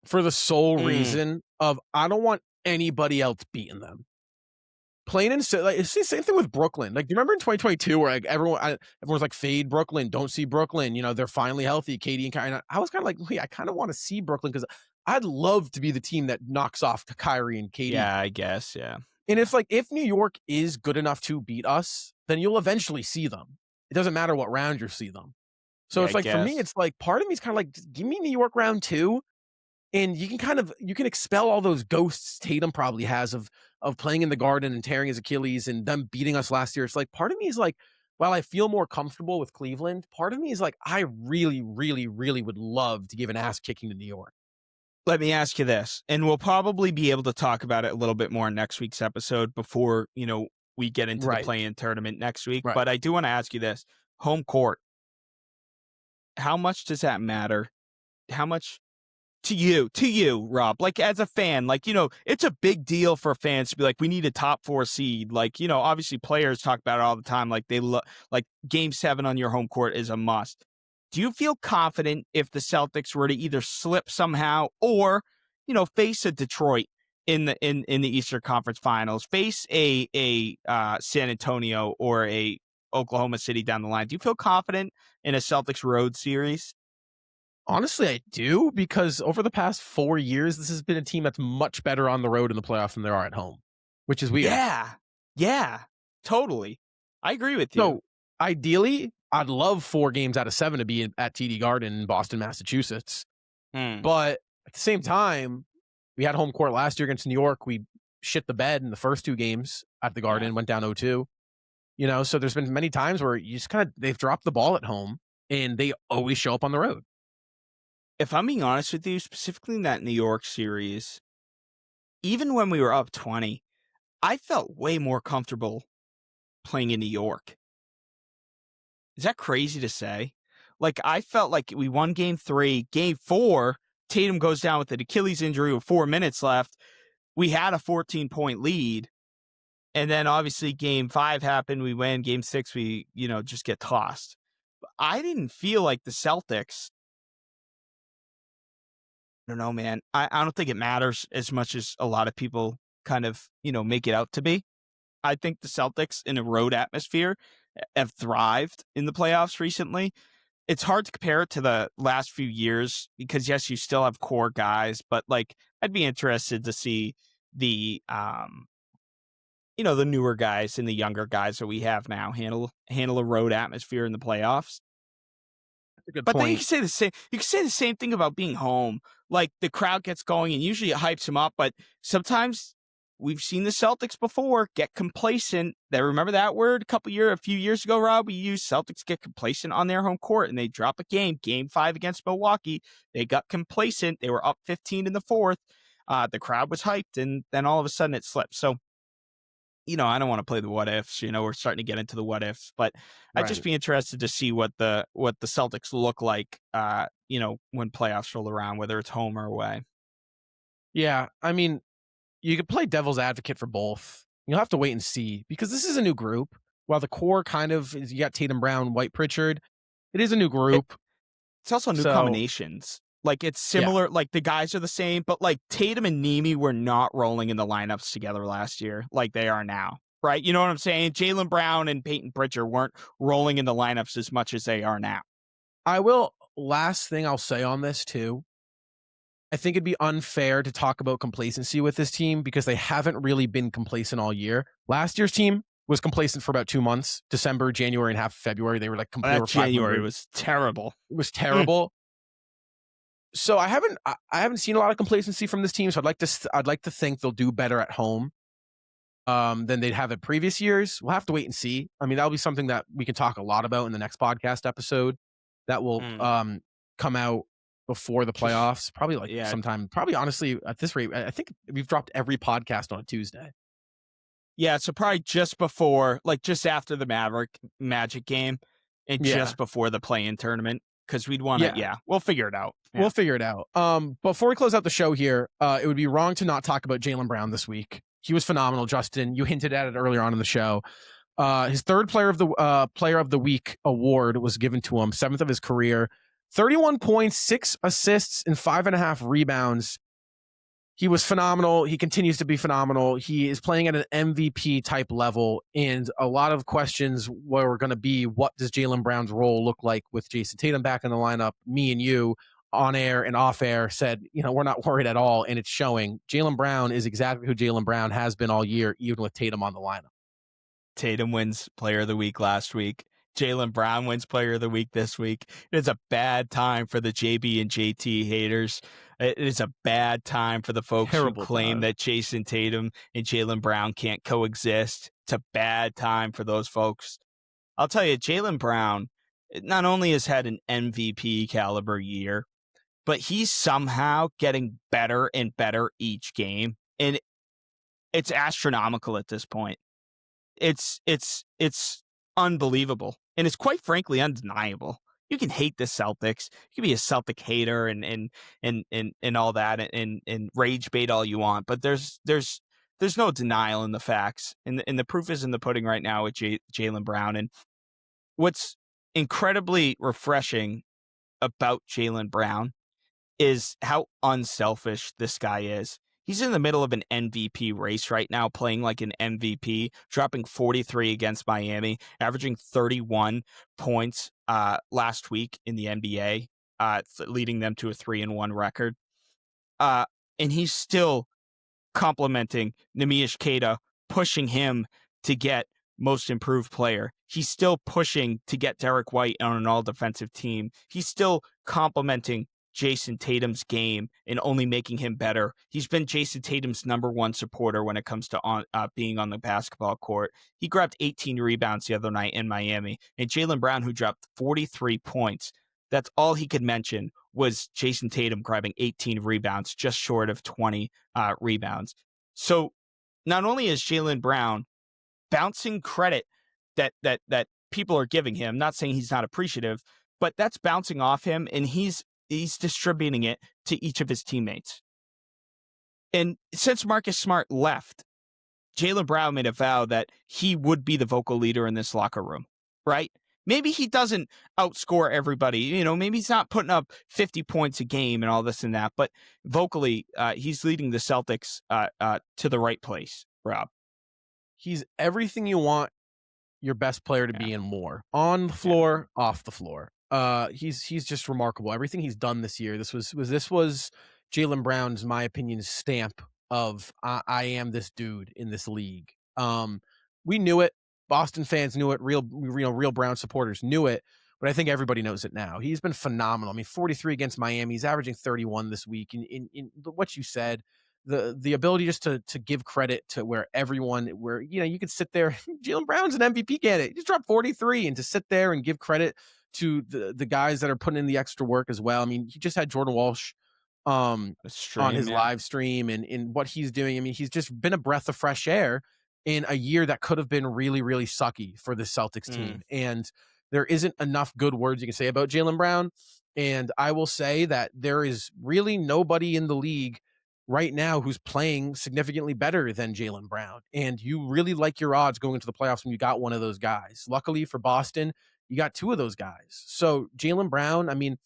for the sole reason of I don't want anybody else beating them. Plain and simple. Like, it's the same thing with Brooklyn. Like, do you remember in 2022 where like everyone's like, fade Brooklyn, don't see Brooklyn. They're finally healthy, Katie and Kyrie. I was kind of like, wait, I kind of want to see Brooklyn because I'd love to be the team that knocks off Kyrie and Katie.
Yeah, I guess, yeah.
And if New York is good enough to beat us, then you'll eventually see them. It doesn't matter what round you see them. So it's like, for me, it's like, part of me is kind of like, give me New York round 2, and you can expel all those ghosts Tatum probably has of of playing in the Garden and tearing his Achilles and them beating us last year. It's like part of me is like, while I feel more comfortable with Cleveland, part of me is like, I really, really, really would love to give an ass kicking to New York.
Let me ask you this, and we'll probably be able to talk about it a little bit more in next week's episode before, we get into the
Right.
play-in tournament next week.
Right.
But I do want to ask you this. Home court, how much does that matter? How much to you, Rob, like as a fan, like, it's a big deal for fans to be like, we need a top 4 seed. Like, obviously players talk about it all the time. Like like game 7 on your home court is a must. Do you feel confident if the Celtics were to either slip somehow or, face a Detroit in the Eastern Conference Finals, face a San Antonio or a Oklahoma City down the line? Do you feel confident in a Celtics road series?
Honestly, I do, because over the past 4 years, this has been a team that's much better on the road in the playoffs than they are at home, which is weird.
Yeah. Yeah. Totally. I agree with you.
So ideally, I'd love 4 games out of 7 to be at TD Garden in Boston, Massachusetts. But at the same time, we had home court last year against New York. We shit the bed in the first 2 games at the Garden, went down 0-2. So there's been many times where you just they've dropped the ball at home and they always show up on the road.
If I'm being honest with you, specifically in that New York series, even when we were up 20, I felt way more comfortable playing in New York. Is that crazy to say? Like, I felt like we won game 3. Game 4, Tatum goes down with an Achilles injury with 4 minutes left. We had a 14-point lead. And then obviously game 5 happened. We win. Game 6, we, just get tossed. I didn't feel like the Celtics. I don't know, man. I don't think it matters as much as a lot of people kind of, make it out to be. I think the Celtics in a road atmosphere have thrived in the playoffs recently. It's hard to compare it to the last few years because, yes, you still have core guys, but like I'd be interested to see the, the newer guys and the younger guys that we have now handle a road atmosphere in the playoffs.
That's a good
But then you
point.
can say the same. You can say the same thing about being home. Like the crowd gets going, and usually it hypes them up. But sometimes we've seen the Celtics before get complacent. Remember that word a few years ago, Rob? We used Celtics get complacent on their home court, and they drop a game. Game 5 against Milwaukee, they got complacent. They were up 15 in the 4th. The crowd was hyped, and then all of a sudden it slipped. So, I don't want to play the what ifs. We're starting to get into the what ifs, but I'd just be interested to see what the Celtics look like, when playoffs roll around, whether it's home or away.
Yeah, I mean, you could play devil's advocate for both. You'll have to wait and see, because this is a new group. While the core kind of is, you got Tatum, Brown, White, Pritchard. It is a new group.
It's also new combinations. Like it's similar, like the guys are the same, but like Tatum and Nemi were not rolling in the lineups together last year like they are now, right? You know what I'm saying? Jaylen Brown and Peyton Pritchard weren't rolling in the lineups as much as they are now.
Last thing I'll say on this too, I think it'd be unfair to talk about complacency with this team because they haven't really been complacent all year. Last year's team was complacent for about 2 months, December, January, and half of February. They were like
That January was terrible.
It was terrible. So I haven't seen a lot of complacency from this team. So I'd like to think they'll do better at home than they'd have in previous years. We'll have to wait and see. I mean, that'll be something that we can talk a lot about in the next podcast episode that will come out before the playoffs. Probably sometime. Probably honestly at this rate, I think we've dropped every podcast on a Tuesday.
Yeah, so probably just before, like just after the Magic game, and just before the play-in tournament. Because we'd want to, we'll figure it out. Yeah.
We'll figure it out. Before we close out the show here, it would be wrong to not talk about Jaylen Brown this week. He was phenomenal, Justin. You hinted at it earlier on in the show. His third Player of the Week award was given to him, 7th of his career. 31 points, 6 assists, and 5.5 rebounds. He was phenomenal. He continues to be phenomenal. He is playing at an MVP type level, and a lot of questions were going to be, what does Jaylen Brown's role look like with Jason Tatum back in the lineup? Me and you on air and off air said, we're not worried at all, and it's showing. Jaylen Brown is exactly who Jaylen Brown has been all year, even with Tatum on the lineup.
Tatum wins Player of the Week last week. Jaylen Brown wins Player of the Week this week. It is a bad time for the JB and JT haters. It is a bad time for the folks who
Terrible
claim
time.
that Jason Tatum and Jaylen Brown can't coexist. It's a bad time for those folks. I'll tell you, Jaylen Brown not only has had an MVP caliber year, but he's somehow getting better and better each game. And it's astronomical at this point. It's unbelievable. And it's quite frankly undeniable. You can hate the Celtics. You can be a Celtic hater and all that and rage bait all you want, but there's no denial in the facts. And the proof is in the pudding right now with Jaylen Brown. And what's incredibly refreshing about Jaylen Brown is how unselfish this guy is. He's in the middle of an MVP race right now, playing like an MVP, dropping 43 against Miami, averaging 31 points last week in the NBA, leading them to a 3-1 record. And he's still complimenting Neemias Queta, pushing him to get most improved player. He's still pushing to get Derek White on an all-defensive team. He's still complimenting Jason Tatum's game and only making him better. He's been Jason Tatum's number one supporter when it comes to being on the basketball court. He grabbed 18 rebounds the other night in Miami. And Jaylen Brown, who dropped 43 points, that's all he could mention was Jason Tatum grabbing 18 rebounds, just short of 20 rebounds. So not only is Jaylen Brown bouncing credit that people are giving him, not saying he's not appreciative, but that's bouncing off him, and he's distributing it to each of his teammates. And since Marcus Smart left, Jaylen Brown made a vow that he would be the vocal leader in this locker room, right? Maybe he doesn't outscore everybody. Maybe he's not putting up 50 points a game and all this and that, but vocally, he's leading the Celtics to the right place, Rob.
He's everything you want your best player to be and more. On the floor, off the floor. He's just remarkable. Everything he's done this year. This was Jaylen Brown's, my opinion, stamp of I am this dude in this league. We knew it. Boston fans knew it. Real Brown supporters knew it. But I think everybody knows it now. He's been phenomenal. I mean, 43 against Miami. He's averaging 31 this week. In what you said, the ability just to give credit to where you could sit there. Jaylen Brown's an MVP candidate. He just dropped 43, and to sit there and give credit to the guys that are putting in the extra work as well. I mean, he just had Jordan Walsh on his live stream and in what he's doing. I mean, he's just been a breath of fresh air in a year that could have been really, really sucky for the Celtics team. And there isn't enough good words you can say about Jaylen Brown. And I will say that there is really nobody in the league right now who's playing significantly better than Jaylen Brown. And you really like your odds going into the playoffs when you got one of those guys. Luckily for Boston, you got two of those guys. So Jaylen Brown, I mean,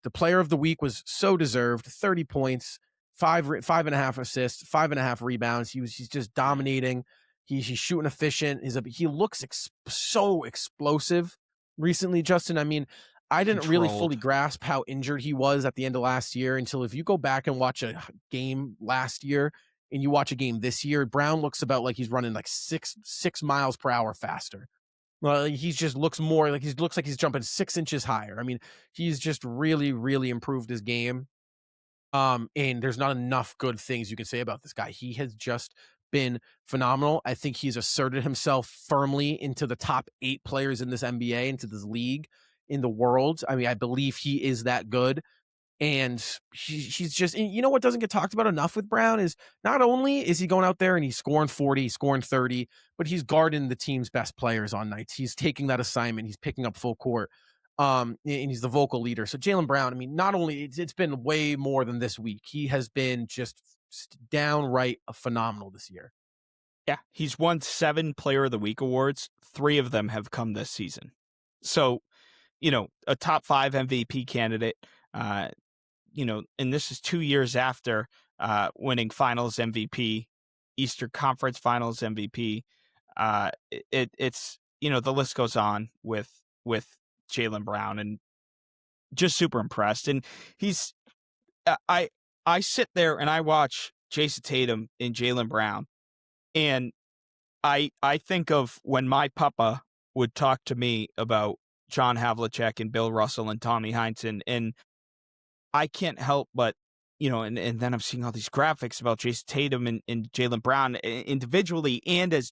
the player of the week was so deserved. 30 points, 5.5 assists, 5.5 rebounds. He's just dominating. He's shooting efficient. He looks so explosive recently, Justin. I mean, I didn't really fully grasp how injured he was at the end of last year until if you go back and watch a game last year and you watch a game this year, Brown looks about like he's running like six miles per hour faster. Well, he just looks more like he's jumping 6 inches higher. I mean, he's just really, really improved his game. And there's not enough good things you can say about this guy. He has just been phenomenal. I think he's asserted himself firmly into the top 8 players in this NBA, into this league, in the world. I mean, I believe he is that good. And he's just, what doesn't get talked about enough with Brown is not only is he going out there and he's scoring 40, scoring 30, but he's guarding the team's best players on nights. He's taking that assignment. He's picking up full court. And he's the vocal leader. So Jaylen Brown, I mean, not only it's been way more than this week. He has been just downright phenomenal this year.
Yeah, he's won 7 Player of the Week awards. 3 of them have come this season. So, a top 5 MVP candidate, and this is 2 years after winning Finals MVP, Eastern Conference Finals MVP. It's the list goes on with Jaylen Brown, and just super impressed. And he's I sit there and I watch Jason Tatum and Jaylen Brown, and I think of when my papa would talk to me about John Havlicek and Bill Russell and Tommy Heinsohn, and I can't help but, and then I'm seeing all these graphics about Jason Tatum and Jaylen Brown individually and as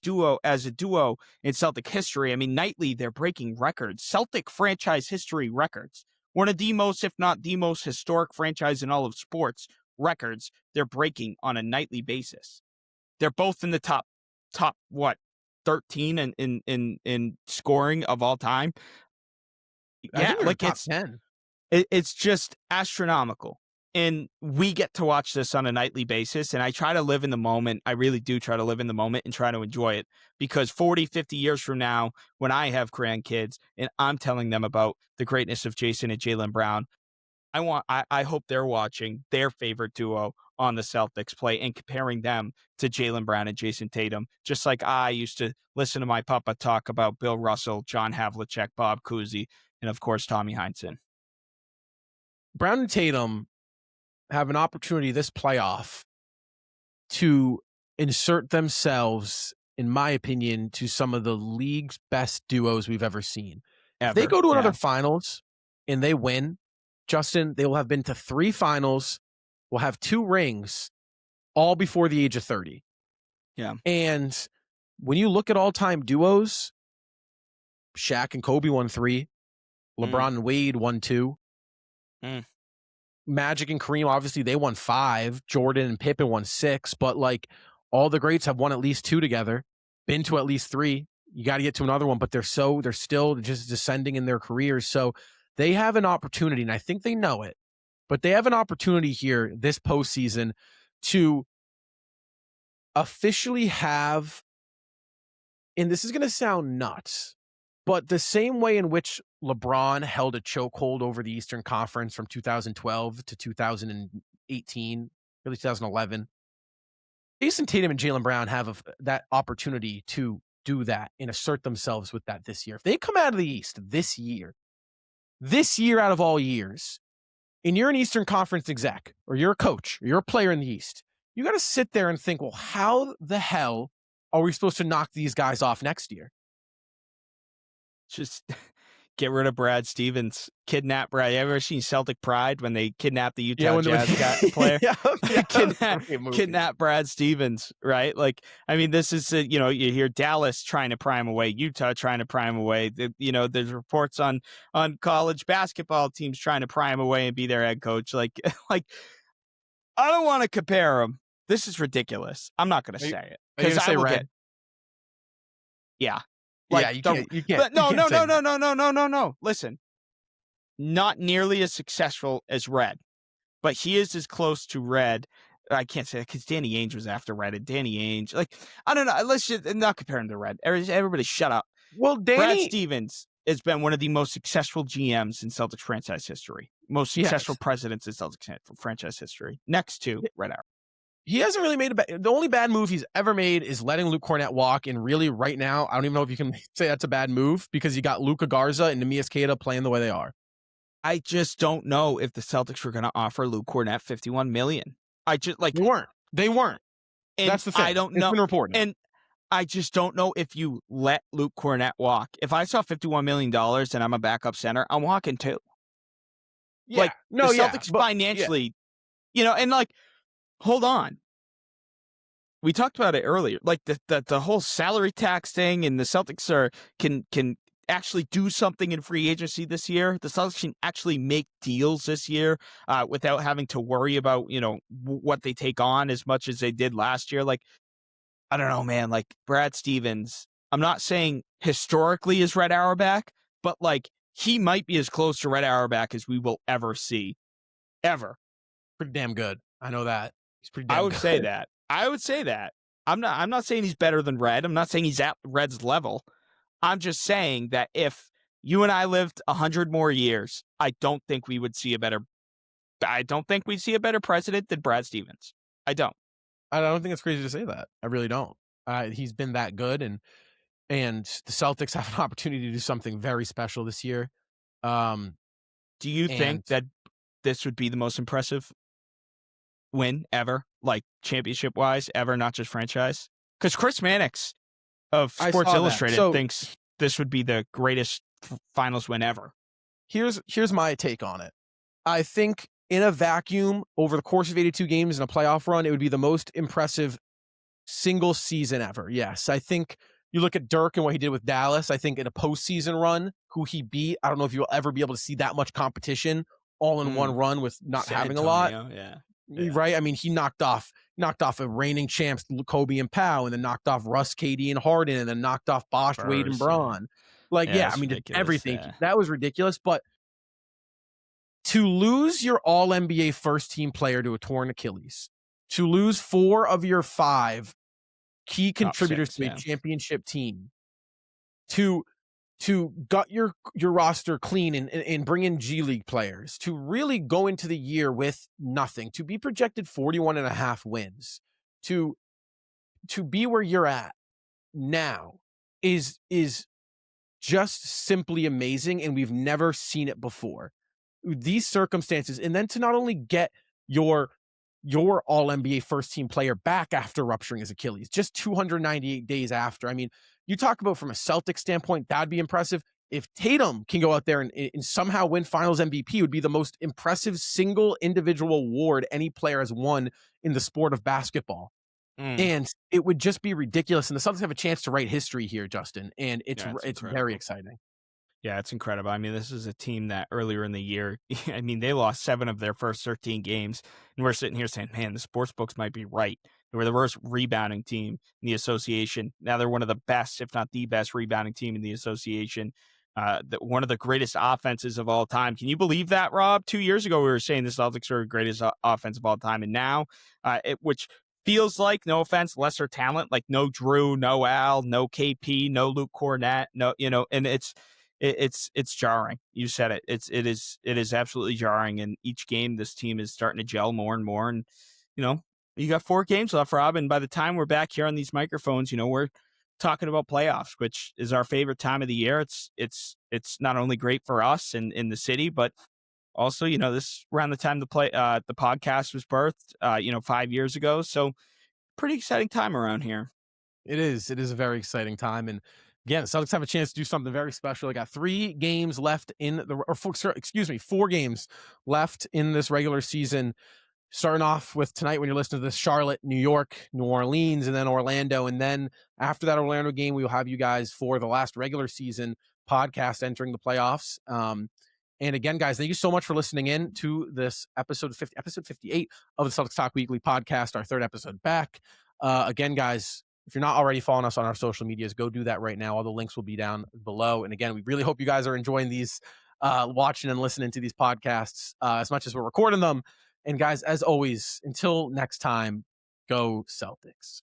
a duo in Celtic history. I mean, nightly they're breaking records, Celtic franchise history records. One of the most, if not the most historic franchise in all of sports records, they're breaking on a nightly basis. They're both in the top what, 13 in scoring of all time.
I
Yeah,
think they're
like
top 10.
it's just astronomical. And we get to watch this on a nightly basis. And I try to live in the moment. I really do try to live in the moment and try to enjoy it, because 40, 50 years from now, when I have grandkids and I'm telling them about the greatness of Jason and Jaylen Brown, I hope they're watching their favorite duo on the Celtics play and comparing them to Jaylen Brown and Jason Tatum, just like I used to listen to my papa talk about Bill Russell, John Havlicek, Bob Cousy, and of course, Tommy Heinsohn.
Brown and Tatum have an opportunity this playoff to insert themselves, in my opinion, to some of the league's best duos we've ever seen. If they go to another finals and they win, Justin, they will have been to 3 finals, will have 2 rings, all before the age of 30.
Yeah.
And when you look at all-time duos, Shaq and Kobe won 3, LeBron and Wade won 2. Magic and Kareem, obviously, they won 5. Jordan and Pippen won 6. But, like, all the greats have won at least 2 together, been to at least 3. You got to get to another one, but they're still just descending in their careers. So they have an opportunity, and I think they know it, but they have an opportunity here this postseason to officially have, and this is going to sound nuts, but the same way in which LeBron held a chokehold over the Eastern Conference from 2012 to 2018, really 2011, Jason Tatum and Jaylen Brown have that opportunity to do that and assert themselves with that this year. If they come out of the East this year out of all years, and you're an Eastern Conference exec, or you're a coach, or you're a player in the East, you got to sit there and think, well, how the hell are we supposed to knock these guys off next year?
Just get rid of Brad Stevens. Kidnap Brad. You ever seen Celtic Pride when they kidnapped the Utah Jazz player? Kidnap Brad Stevens, right? Like, I mean, this is, you hear Dallas trying to pry him away, Utah trying to pry him away. There's reports on college basketball teams trying to pry him away and be their head coach. Like, I don't want to compare them. This is ridiculous. I'm not going to say it.
Because I will get.
Yeah.
Like, yeah, you can't.
No. Listen, not nearly as successful as Red, but he is as close to Red. I can't say that because Danny Ainge was after Red, and Danny Ainge, like, I don't know. Let's just not compare him to Red. Everybody, shut up.
Well,
Brad Stevens has been one of the most successful GMs in Celtics franchise history, most successful presidents in Celtics franchise history, next to Red Arrow.
He hasn't really made the only bad move he's ever made is letting Luke Cornett walk. And really, right now, I don't even know if you can say that's a bad move, because you got Luca Garza and Neemias Queta playing the way they are.
I just don't know if the Celtics were going to offer Luke Cornett $51 million.
They weren't.
And
that's the thing.
I don't know.
It's been reported.
And I just don't know if you let Luke Cornett walk. If I saw $51 million and I'm a backup center, I'm walking too.
Yeah.
The Celtics financially, and like, hold on. We talked about it earlier, like the whole salary tax thing, and the Celtics can actually do something in free agency this year. The Celtics can actually make deals this year without having to worry about, what they take on as much as they did last year. Like, I don't know, man, like Brad Stevens, I'm not saying historically is Red Auerbach, but like he might be as close to Red Auerbach as we will ever see. Ever.
Pretty damn good. I know that. He's pretty damn good.
I would say that. I'm not saying he's better than Red. I'm not saying he's at Red's level. I'm just saying that if you and I lived 100 more years, I don't think we'd see a better president than Brad Stevens. I don't
think it's crazy to say that. I really don't. He's been that good, and the Celtics have an opportunity to do something very special this year.
Do you think that this would be the most impressive win ever, like championship wise ever, not just franchise? Because Chris Mannix of Sports Illustrated thinks this would be the greatest finals win ever.
Here's my take on it. I think in a vacuum, over the course of 82 games in a playoff run, it would be the most impressive single season ever. Yes, I think you look at Dirk and what he did with Dallas. I think in a postseason run, who he beat, I don't know if you'll ever be able to see that much competition all in one run with not
San
having a lot.
Antonio, yeah.
Right? I mean, he knocked off a reigning champs, Kobe and Powell, and then knocked off Russ, KD, and Harden, and then knocked off Bosh, Wade, and
Spurs,
Braun. Like,
yeah,
I
it's
mean, just
ridiculous.
everything.
Yeah.
That was ridiculous. But to lose your All NBA first team player to a torn Achilles, to lose 4 of your 5 key
Top
contributors
6,
to a
yeah.
championship team, to gut your roster clean and bring in G League players, to really go into the year with nothing, to be projected 41.5 wins, to be where you're at now is just simply amazing, and we've never seen it before. These circumstances, and then to not only get your all NBA first team player back after rupturing his Achilles, just 298 days after. I mean, you talk about from a Celtics standpoint, that'd be impressive. If Tatum can go out there and somehow win finals MVP, it would be the most impressive single individual award any player has won in the sport of basketball. And it would just be ridiculous. And the Celtics have a chance to write history here, Justin. And it's very exciting.
Yeah, it's incredible. I mean, this is a team that earlier in the year, I mean, they lost 7 of their first 13 games. And we're sitting here saying, man, the sports books might be right. They were the worst rebounding team in the association. Now they're one of the best, if not the best, rebounding team in the association. One of the greatest offenses of all time. Can you believe that, Rob? 2 years ago, we were saying the Celtics are the greatest offense of all time. And now, which feels like, no offense, lesser talent, like no Drew, no Al, no KP, no Luke Cornett, no, and it's jarring. You said it. It is absolutely jarring. And each game, this team is starting to gel more and more. And you got 4 games left, Rob. And by the time we're back here on these microphones, we're talking about playoffs, which is our favorite time of the year. It's not only great for us in the city, but also, this around the time the podcast was birthed, 5 years ago. So pretty exciting time around here.
It is a very exciting time. And again, the Celtics have a chance to do something very special. They got 3 games left four games left in this regular season. Starting off with tonight when you're listening to this, Charlotte, New York, New Orleans, and then Orlando. And then after that Orlando game, we will have you guys for the last regular season podcast entering the playoffs. And again, guys, thank you so much for listening in to this episode 58 of the Celtics Talk Weekly podcast, our 3rd episode back. Again, guys, if you're not already following us on our social medias, go do that right now. All the links will be down below. And again, we really hope you guys are enjoying these, watching and listening to these podcasts as much as we're recording them. And guys, as always, until next time, go Celtics.